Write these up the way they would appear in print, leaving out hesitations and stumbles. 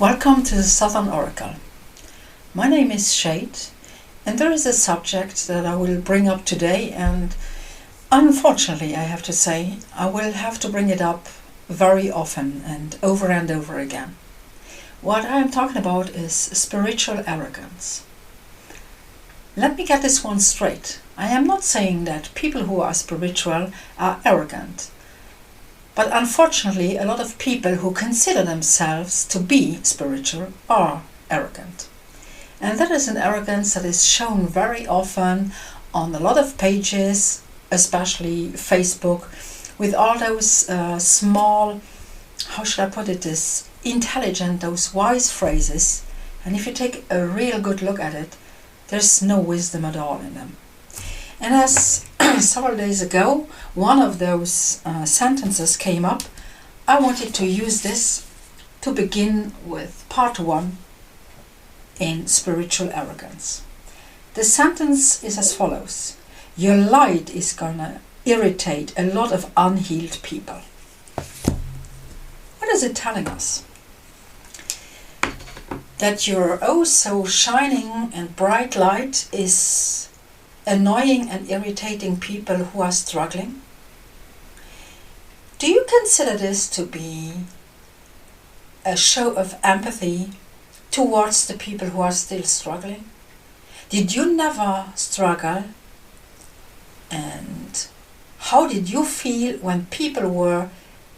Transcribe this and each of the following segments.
Welcome to the Southern Oracle. My name is Shade, and there is a subject that I will bring up today, and unfortunately I have to say I will have to bring it up very often and over again. What I am talking about is spiritual arrogance. Let me get this one straight. I am not saying that people who are spiritual are arrogant. But unfortunately, a lot of people who consider themselves to be spiritual are arrogant. And that is an arrogance that is shown very often on a lot of pages, especially Facebook, with all those small, how should I put it, this intelligent, those wise phrases. And if you take a real good look at it, there's no wisdom at all in them. And as several days ago, one of those sentences came up, I wanted to use this to begin with part 1 in spiritual arrogance. The sentence is as follows: your light is gonna irritate a lot of unhealed people. What is it telling us? That your oh so shining and bright light is annoying and irritating people who are struggling? Do you consider this to be a show of empathy towards the people who are still struggling? Did you never struggle? And how did you feel when people were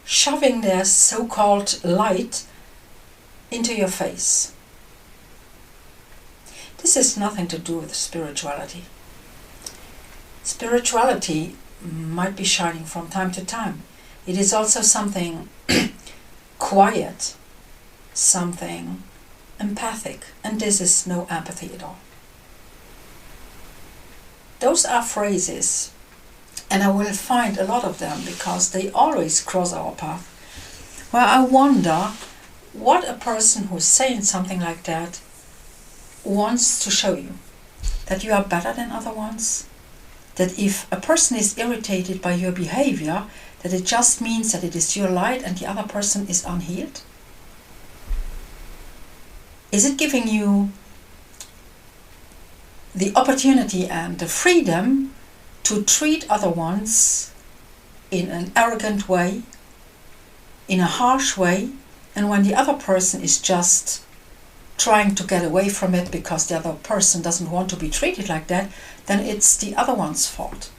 shoving their so-called light into your face? This has nothing to do with spirituality. Spirituality might be shining from time to time. It is also something quiet, something empathic, and this is no empathy at all. Those are phrases, and I will find a lot of them because they always cross our path, where I wonder what a person who's saying something like that wants to show you. That you are better than other ones? That if a person is irritated by your behavior, that it just means that it is your light and the other person is unhealed? Is it giving you the opportunity and the freedom to treat other ones in an arrogant way, in a harsh way, and when the other person is just trying to get away from it because the other person doesn't want to be treated like that, then it's the other one's fault.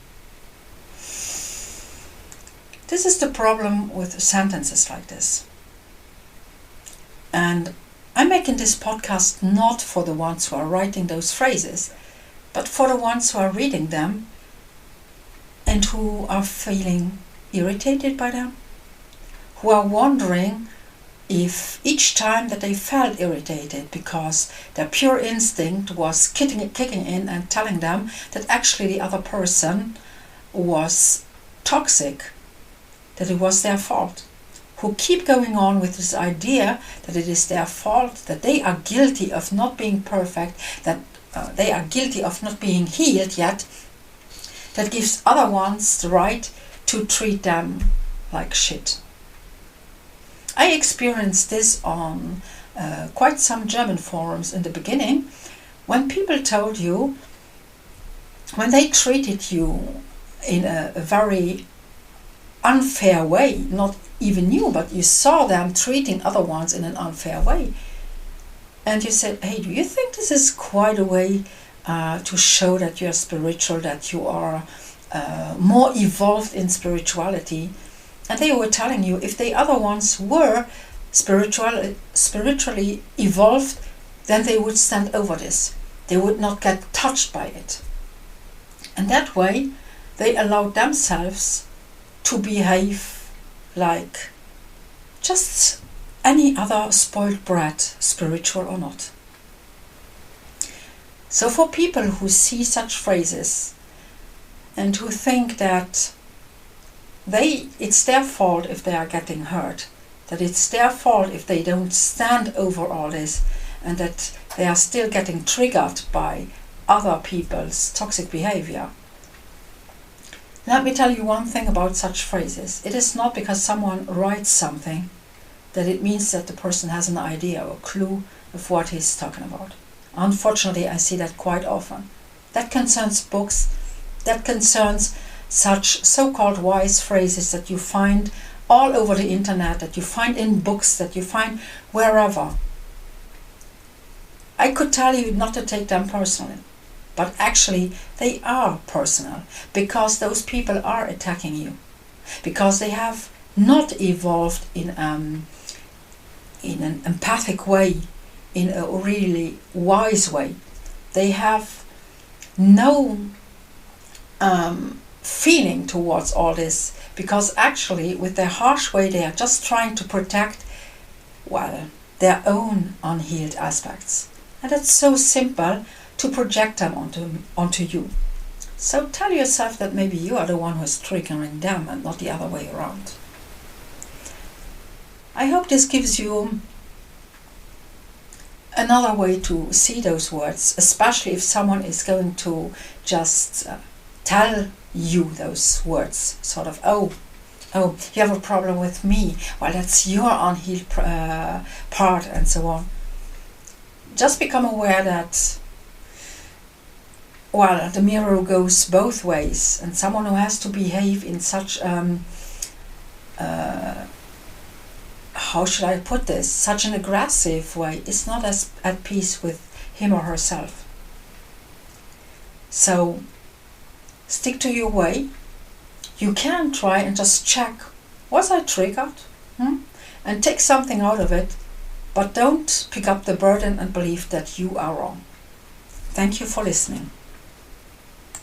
This is the problem with sentences like this. And I'm making this podcast not for the ones who are writing those phrases, but for the ones who are reading them and who are feeling irritated by them, who are wondering if each time that they felt irritated because their pure instinct was kicking in and telling them that actually the other person was toxic, that it was their fault, who keep going on with this idea that it is their fault, that they are guilty of not being perfect, that they are guilty of not being healed yet, that gives other ones the right to treat them like shit. I experienced this on quite some German forums in the beginning, when people told you, when they treated you in a very unfair way, not even you, but you saw them treating other ones in an unfair way. And you said, hey, do you think this is quite a way to show that you're spiritual, that you are more evolved in spirituality? And they were telling you if the other ones were spiritually evolved, then they would stand over this. They would not get touched by it. And that way, they allowed themselves to behave like just any other spoiled brat, spiritual or not. So for people who see such phrases and who think that it's their fault if they are getting hurt, that it's their fault if they don't stand over all this, and that they are still getting triggered by other people's toxic behavior. Let me tell you one thing about such phrases. It is not because someone writes something that it means that the person has an idea or a clue of what he's talking about. Unfortunately, I see that quite often. That concerns books, that concerns such so-called wise phrases that you find all over the internet, that you find in books, that you find wherever. I could tell you not to take them personally, but actually they are personal, because those people are attacking you, because they have not evolved in an empathic way, in a really wise way. They have no feeling towards all this, because actually with their harsh way they are just trying to protect, well, their own unhealed aspects. And it's so simple to project them onto you. So tell yourself that maybe you are the one who is triggering them and not the other way around. I hope this gives you another way to see those words, especially if someone is going to just tell you those words, sort of, oh, you have a problem with me, well, that's your unhealed part, and so on. Just become aware that, well, the mirror goes both ways, and someone who has to behave in such, how should I put this, such an aggressive way is not as at peace with him or herself. So stick to your way. You can try and just check, was I triggered? And take something out of it, but don't pick up the burden and believe that you are wrong. Thank you for listening.